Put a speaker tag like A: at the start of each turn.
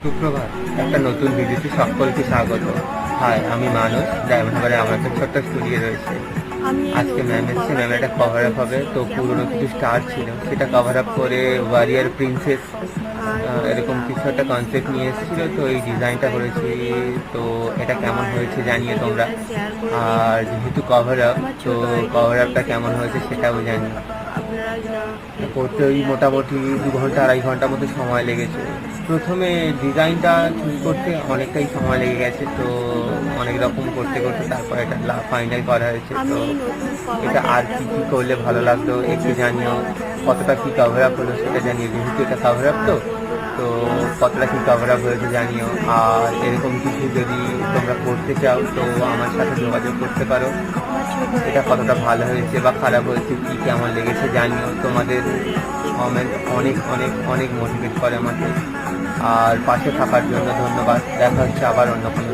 A: সুপ্রভাত, একটা নতুন ভিডিওতে সকলকে স্বাগত। হাই, আমি মানস। ডায়মন্ড আমার একটা ছোট্ট স্টুডিও রয়েছে। আজকে ম্যাম এসছে, ম্যামের একটা কভার আপ হবে। তো পুরোনো কিছু স্টার ছিল, সেটা কভার আপ করে ওয়ারিয়ার প্রিন্সেস এরকম কিছু একটা কনসেপ্ট নিয়ে এসেছিলো। তো এই ডিজাইনটা করেছি। তো এটা কেমন হয়েছে জানিয়ে তোমরা। আর যেহেতু কভার আপ, তো কভার আপটা কেমন হয়েছে সেটাও জানি। করতে ওই মোটামুটি 2 ঘন্টা 2.5 ঘন্টা মতো সময় লেগেছে। প্রথমে ডিজাইনটা চুজ করতে অনেকটাই সময় লেগে গেছে। তো অনেক রকম করতে করতে তারপর এটা ফাইনাল করা হয়েছে। তো এটা আর কি কী করলে ভালো লাগতো একটু জানিও। কতটা কী কভার আপ হলো সেটা জানিও, যেহেতু এটা কভার আপ তো তো কতটা কী কভার আপ হয়েছে জানিও। আর এরকম কিছু যদি তোমরা করতে চাও তো আমার সাথে যোগাযোগ করতে পারো। এটা কতটা ভালো হয়েছে বা খারাপ হয়েছে, কী কেমন লেগেছে জানিও। তোমাদের কমেন্ট অনেক অনেক অনেক মোটিভেট করে আমাকে। আর পাশে থাকার জন্য ধন্যবাদ। দেখা হচ্ছে আবার অন্য কোনো